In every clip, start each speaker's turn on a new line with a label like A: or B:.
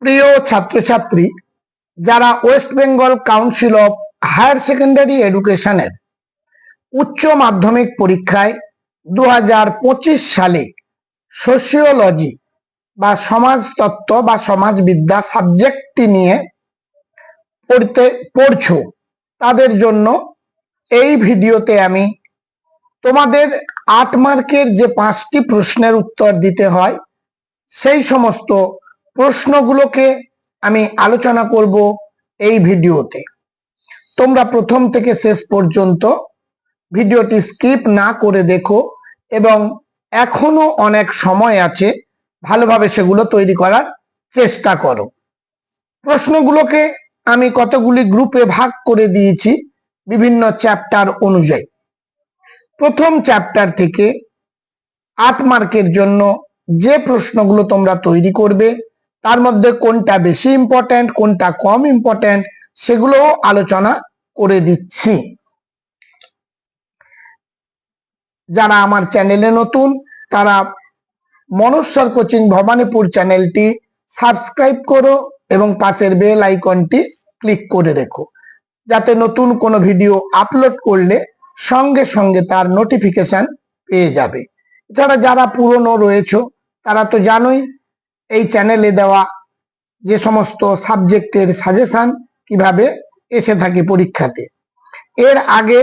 A: প্রিয় ছাত্রছাত্রী, যারা West Bengal Council of Higher Secondary এডুকেশনের উচ্চ মাধ্যমিক পরীক্ষায় 2025 সালে সোশিওলজি বা সমাজতত্ত্ব বা সমাজবিদ্যা সাবজেক্টটি নিয়ে পড়ছো, তাদের জন্য এই ভিডিওতে আমি তোমাদের 8 মার্কের যে 5টি প্রশ্নের উত্তর দিতে হয় সেই সমস্ত প্রশ্নগুলোকে আমি আলোচনা করব এই ভিডিওতে। তোমরা প্রথম থেকে শেষ পর্যন্ত ভিডিওটি স্কিপ না করে দেখো এবং এখনো অনেক সময় আছে, ভালোভাবে সেগুলো তৈরি করার চেষ্টা করো। প্রশ্নগুলোকে আমি কতগুলি গ্রুপে ভাগ করে দিয়েছি বিভিন্ন চ্যাপ্টার অনুযায়ী। প্রথম চ্যাপ্টার থেকে 8 মার্কের জন্য যে প্রশ্নগুলো তোমরা তৈরি করবে তার মধ্যে কোনটা বেশি ইম্পর্টেন্ট, কোনটা কম ইম্পর্টেন্ট, সেগুলোও আলোচনা করে দিচ্ছি। যারা আমার চ্যানেলে নতুন তারা মনস্বর কোচিং ভবানীপুর চ্যানেলটি সাবস্ক্রাইব করো এবং পাশের বেল আইকনটি ক্লিক করে রেখো, যাতে নতুন কোনো ভিডিও আপলোড করলে সঙ্গে সঙ্গে তার নোটিফিকেশন পেয়ে যাবে। এছাড়া যারা পুরনো রয়েছে তারা তো জানোই এই চ্যানেলে দেওয়া যে সমস্ত সাবজেক্টের সাজেশন কিভাবে এসে থাকে পরীক্ষাতে। এর আগে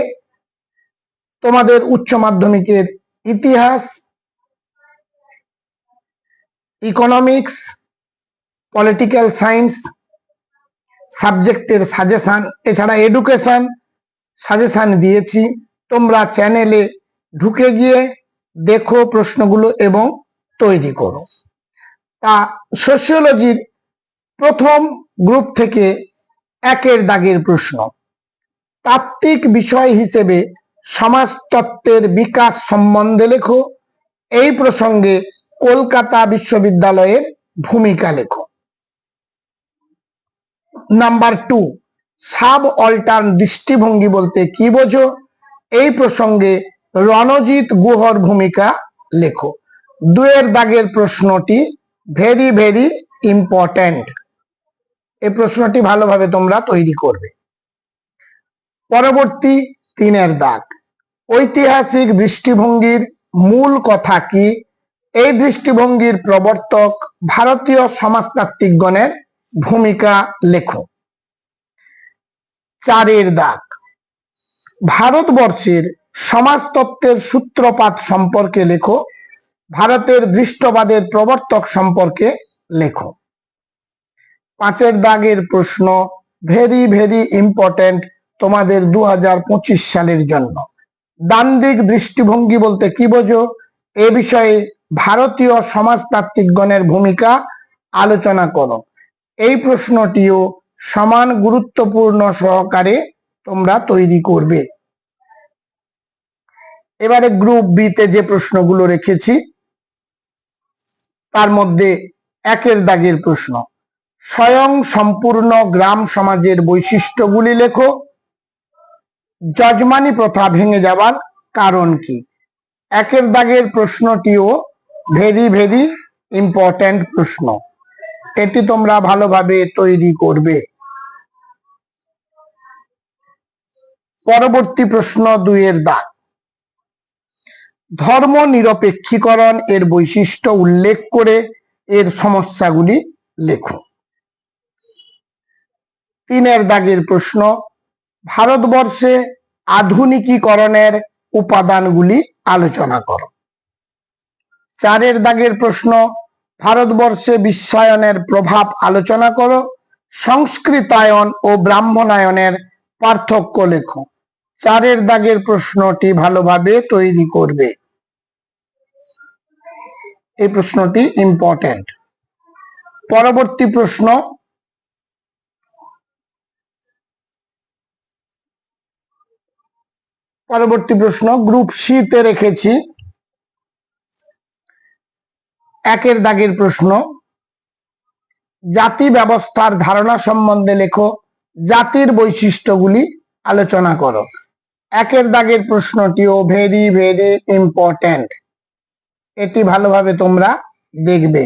A: তোমাদের উচ্চ মাধ্যমিকের ইতিহাস, ইকোনমিক্স, পলিটিক্যাল সায়েন্স সাবজেক্টের সাজেশন, এছাড়া এডুকেশন সাজেশন দিয়েছি। তোমরা চ্যানেলে ঢুকে গিয়ে দেখো প্রশ্নগুলো এবং তৈরি করো। তা সোশিওলজির প্রথম গ্রুপ থেকে 1 দাগের প্রশ্ন, তাত্ত্বিক বিষয় হিসেবে সমাজতত্ত্বের বিকাশ সম্বন্ধে লেখো। এই প্রসঙ্গে কলকাতা বিশ্ববিদ্যালয়ের ভূমিকা লেখো। নাম্বার 2, সাব অল্টার্ন দৃষ্টিভঙ্গি বলতে কি বোঝো? এই প্রসঙ্গে রণজিৎ গুহর ভূমিকা লেখো। 2 দাগের প্রশ্নটি ভেরি ভেরি ইম্পর্টেন্ট, এই প্রশ্নটি ভালোভাবে তোমরা তৈরি করবে। পরবর্তী 3 দাগ, ঐতিহাসিক দৃষ্টিভঙ্গির মূল কথা কি? এই দৃষ্টিভঙ্গির প্রবর্তক ভারতীয় সমাজতাত্ত্বিকগণের ভূমিকা লেখো। 4 দাগ, ভারতবর্ষের সমাজতত্ত্বের সূত্রপাত সম্পর্কে লেখো। ভারতের দৃষ্টবাদের প্রবর্তক সম্পর্কে লেখো। 5 দাগের প্রশ্ন ভেরি ভেরি ইম্পর্টেন্ট তোমাদের 2025 সালের জন্য, দ্বান্দ্বিক দৃষ্টিভঙ্গি বলতে কি বোঝো? এ বিষয়ে ভারতীয় সমাজতাত্ত্বিকগণের ভূমিকা আলোচনা করো। এই প্রশ্নটিও সমান গুরুত্বপূর্ণ সহকারে তোমরা তৈরি করবে। এবারে গ্রুপ বি তে যে প্রশ্নগুলো রেখেছি তার মধ্যে 1 দাগের প্রশ্ন, স্বয়ং সম্পূর্ণ গ্রাম সমাজের বৈশিষ্ট্যগুলি লেখো। যজমানি প্রথা ভেঙে যাওয়ার কারণ কি? 1 দাগের প্রশ্নটিও ভেরি ভেরি ইম্পর্টেন্ট প্রশ্ন, এটি তোমরা ভালোভাবে তৈরি করবে। পরবর্তী প্রশ্ন 2 দাগ, ধর্ম নিরপেক্ষীকরণ এর বৈশিষ্ট্য উল্লেখ করে এর সমস্যাগুলি লেখো। 3 দাগের প্রশ্ন, ভারতবর্ষে আধুনিকীকরণের উপাদানগুলি আলোচনা করো। 4 দাগের প্রশ্ন, ভারতবর্ষে বিশ্বায়নের প্রভাব আলোচনা করো। সংস্কৃতায়ন ও ব্রাহ্মণায়নের পার্থক্য লেখো। 4 দাগের প্রশ্নটি ভালোভাবে তৈরি করবে, এই প্রশ্নটি ইম্পর্টেন্ট। পরবর্তী প্রশ্ন গ্রুপ সি তে রেখেছি। 1 দাগের প্রশ্ন, জাতি ব্যবস্থার ধারণা সম্বন্ধে লেখো। জাতির বৈশিষ্ট্যগুলি আলোচনা করো। 1 দাগের প্রশ্নটিও ভেরি ভেরি ইম্পর্টেন্ট, এটি ভালোভাবে তোমরা দেখবে।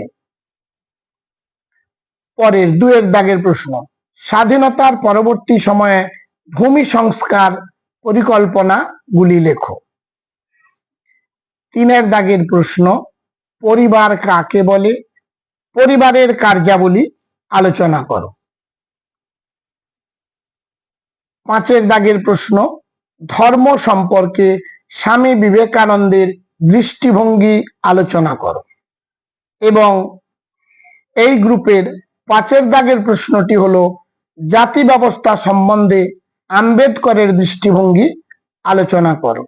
A: পরের 2 এর দাগের প্রশ্ন, স্বাধীনতার পরবর্তী সময়ে ভূমি সংস্কার পরিকল্পনা গুলি লেখো। 3 এর দাগের প্রশ্ন, পরিবার কাকে বলে? পরিবারের কার্যাবলী আলোচনা করো। 5 এর দাগের প্রশ্ন, ধর্ম সম্পর্কে স্বামী বিবেকানন্দের দৃষ্টিভঙ্গি আলোচনা করো। এবং এই গ্রুপের 5 এর দাগের প্রশ্নটি হলো, জাতি ব্যবস্থা সম্বন্ধে আম্বেদকরের দৃষ্টিভঙ্গি আলোচনা করো।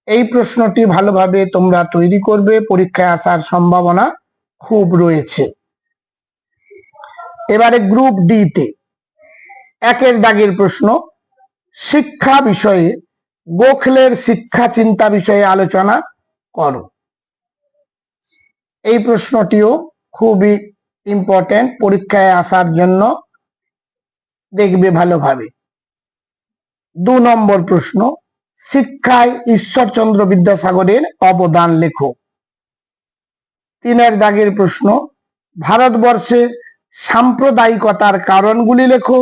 A: এই প্রশ্নটি ভালোভাবে তোমরা তৈরি করবে, পরীক্ষায় আসার সম্ভাবনা খুব রয়েছে। এবারে গ্রুপ ডি তে 1 এর দাগের প্রশ্ন, শিক্ষা বিষয়ে গোখলের শিক্ষা চিন্তা বিষয়ে আলোচনা করো। এই প্রশ্নটিও খুবই ইম্পর্টেন্ট, পরীক্ষায় আসার জন্য দেখবে ভালোভাবে। 2 নম্বর প্রশ্ন, শিক্ষায় ঈশ্বরচন্দ্র বিদ্যাসাগরের অবদান লেখো। 3 এর দাগের প্রশ্ন, ভারতবর্ষে সাম্প্রদায়িকতার কারণগুলি লেখো।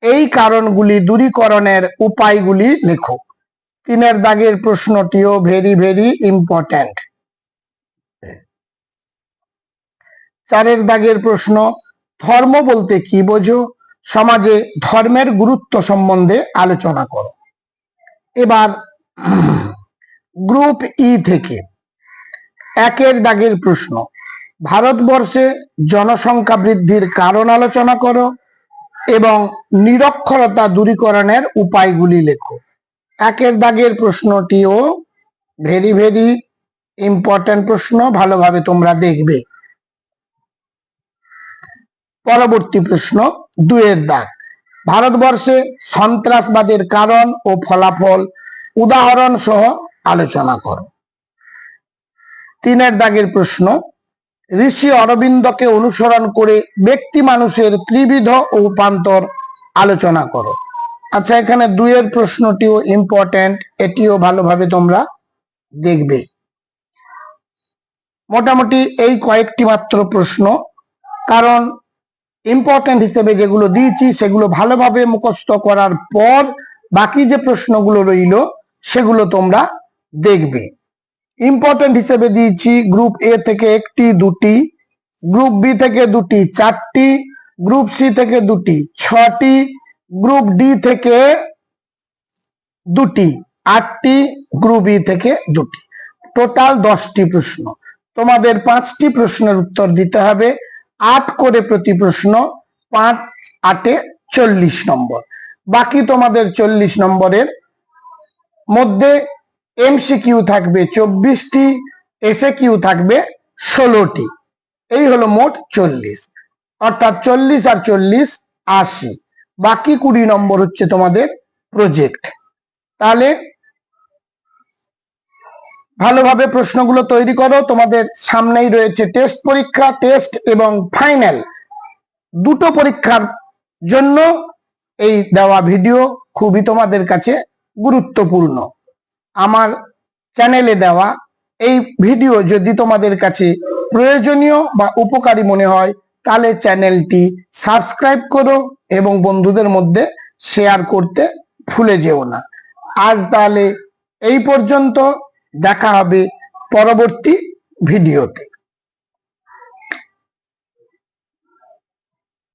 A: এই কারণগুলি দূরীকরণের উপায়গুলি লেখো। 3 এর দাগের প্রশ্নটিও ভেরি ইম্পর্টেন্ট। 4 এর দাগের প্রশ্ন, ধর্ম বলতে কি বোঝো? সমাজে ধর্মের গুরুত্ব সম্বন্ধে আলোচনা করো। এবার গ্রুপ ই থেকে 1 এর দাগের প্রশ্ন, ভারতবর্ষে জনসংখ্যা বৃদ্ধির কারণ আলোচনা করো এবং নিরক্ষরতা দূরীকরণের উপায়গুলি লেখো। 1 এর দাগের প্রশ্নটিও ভেরি ইম্পর্টেন্ট প্রশ্ন, ভালোভাবে তোমরা দেখবে। পরবর্তী প্রশ্ন 2 এর দাগ, ভারতবর্ষে সন্ত্রাসবাদের কারণ ও ফলাফল উদাহরণ সহ আলোচনা করো। 3 এর দাগের প্রশ্ন, ঋষি অরবিন্দকে অনুসরণ করে ব্যক্তি মানুষের ত্রিবিধ ও রূপান্তর আলোচনা করো। আচ্ছা, এখানে 2 এর প্রশ্নটিও ইম্পর্টেন্ট, এটিও ভালোভাবে তোমরা দেখবে। মোটামুটি এই কয়েকটি মাত্র প্রশ্ন, কারণ ইম্পর্টেন্ট হিসেবে যেগুলো দিয়েছি সেগুলো ভালোভাবে মুখস্থ করার পর বাকি যে প্রশ্নগুলো রইল সেগুলো তোমরা দেখবে। ইম্পর্টেন্ট হিসেবে দিয়েছি গ্রুপ এ থেকে 1টি 2টি, গ্রুপ বি থেকে 2টি 4টি, গ্রুপ সি থেকে 2টি 6টি, গ্রুপ ডি থেকে 2টি 8টি, গ্রুপ ই থেকে 2টি, টোটাল 10টি প্রশ্ন। তোমাদের 5টি প্রশ্নের উত্তর দিতে হবে, 8 করে প্রতি প্রশ্ন, 5 8 40 নম্বর। বাকি তোমাদের 40 নম্বরের মধ্যে এমসিকিউ থাকবে 24টি, এসএ কিউ থাকবে 16টি। এই হলো মোট 40, অর্থাৎ 40 আর 40 80। বাকি 20 নম্বর হচ্ছে তোমাদের প্রজেক্ট। তাহলে ভালোভাবে প্রশ্নগুলো তৈরি করো, তোমাদের সামনেই রয়েছে টেস্ট পরীক্ষা। টেস্ট এবং ফাইনাল দুটো পরীক্ষার জন্য এই দেওয়া ভিডিও খুবই তোমাদের কাছে গুরুত্বপূর্ণ। আমার চ্যানেলে দেওয়া এই ভিডিও যদি তোমাদের কাছে প্রয়োজনীয় বা উপকারী মনে হয় তাহলে চ্যানেলটি সাবস্ক্রাইব করো এবং বন্ধুদের মধ্যে শেয়ার করতে ভুলে যেও না। আজ তাহলে এই পর্যন্ত, দেখা হবে পরবর্তী ভিডিওতে।